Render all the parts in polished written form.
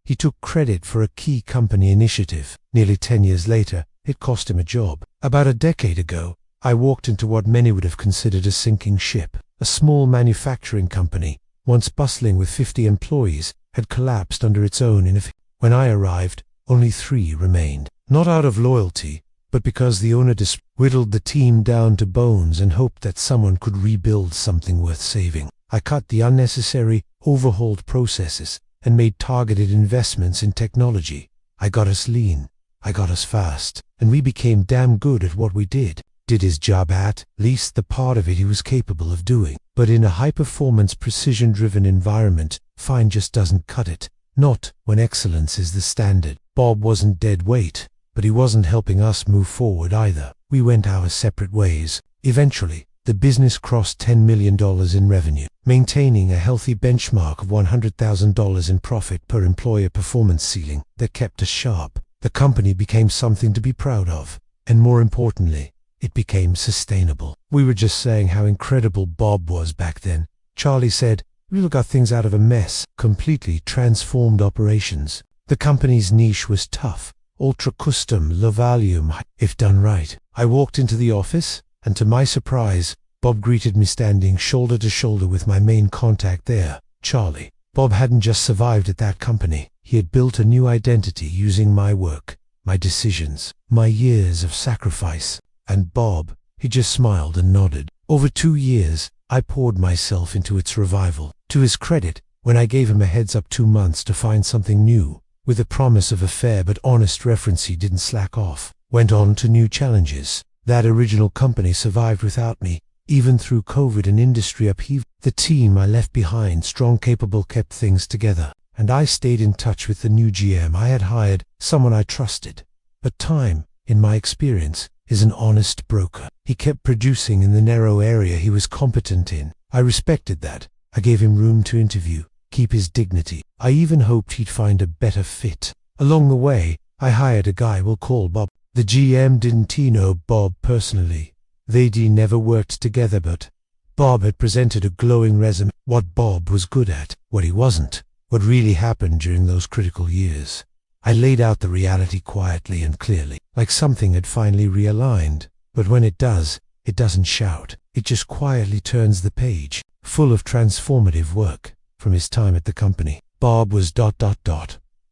He took credit for a key company initiative. Nearly 10 years later, it cost him a job. About a decade ago, I walked into what many would have considered a sinking ship. A small manufacturing company, once bustling with 50 employees, had collapsed under its own inefficiency. When I arrived, only 3 remained. Not out of loyalty, but because the owner whittled the team down to bones and hoped that someone could rebuild something worth saving. I cut the unnecessary, overhauled processes, and made targeted investments in technology. I got us lean, I got us fast, and we became damn good at what we did his job at least the part of it he was capable of doing. But in a high-performance, precision-driven environment, fine just doesn't cut it. Not when excellence is the standard. Bob wasn't dead weight, but he wasn't helping us move forward either. We went our separate ways. Eventually, the business crossed $10 million in revenue, maintaining a healthy benchmark of $100,000 in profit per employer performance ceiling that kept us sharp. The company became something to be proud of, and more importantly, it became sustainable. We were just saying how incredible Bob was back then. Charlie said, "We got things out of a mess, completely transformed operations." The company's niche was tough, ultra-custom, low-volume, if done right. I walked into the office, and to my surprise, Bob greeted me standing shoulder to shoulder with my main contact there, Charlie. Bob hadn't just survived at that company. He had built a new identity using my work, my decisions, my years of sacrifice. And Bob, he just smiled and nodded. Over 2 years, I poured myself into its revival. To his credit, when I gave him a heads-up 2 months to find something new, with a promise of a fair but honest reference, he didn't slack off. Went on to new challenges. That original company survived without me, even through COVID and industry upheaval. The team I left behind, strong, capable, kept things together. And I stayed in touch with the new GM I had hired, someone I trusted. But time, in my experience, is an honest broker. He kept producing in the narrow area he was competent in. I respected that. I gave him room to interview, keep his dignity. I even hoped he'd find a better fit. Along the way, I hired a guy we'll call Bob. The GM didn't know Bob personally. They'd never worked together, but Bob had presented a glowing resume. What Bob was good at, what he wasn't, what really happened during those critical years. I laid out the reality quietly and clearly, like something had finally realigned. But when it does, it doesn't shout. It just quietly turns the page, full of transformative work. From his time at the company, Bob was ...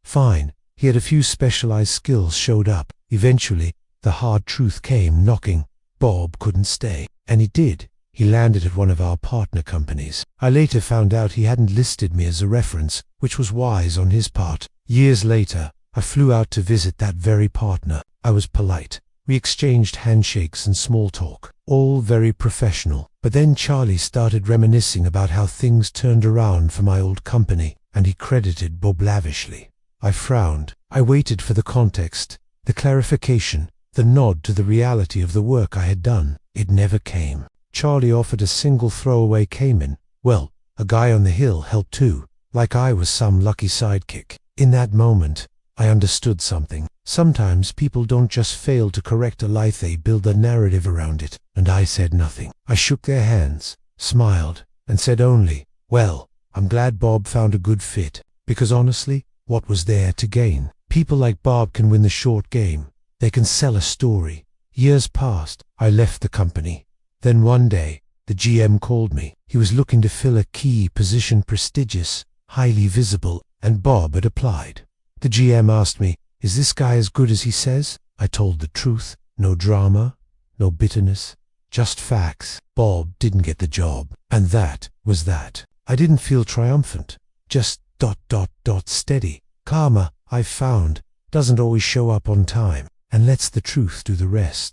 Fine. He had a few specialized skills showed up. Eventually, the hard truth came knocking. Bob couldn't stay. And he did. He landed at one of our partner companies. I later found out he hadn't listed me as a reference, which was wise on his part. Years later, I flew out to visit that very partner. I was polite. We exchanged handshakes and small talk, all very professional. But then Charlie started reminiscing about how things turned around for my old company, and he credited Bob lavishly. I frowned. I waited for the context, the clarification, the nod to the reality of the work I had done. It never came. Charlie offered a single throwaway Cayman. Well, a guy on the hill helped too, like I was some lucky sidekick. In that moment, I understood something. Sometimes people don't just fail to correct a life, they build a narrative around it. And I said nothing. I shook their hands, smiled, and said only, "Well, I'm glad Bob found a good fit." Because honestly, what was there to gain? People like Bob can win the short game. They can sell a story. Years passed. I left the company. Then one day, the GM called me. He was looking to fill a key position, prestigious, highly visible, and Bob had applied. The GM asked me, "Is this guy as good as he says?" I told the truth. No drama, no bitterness, just facts. Bob didn't get the job, and that was that. I didn't feel triumphant, just ... steady. Karma, I've found, doesn't always show up on time, and lets the truth do the rest.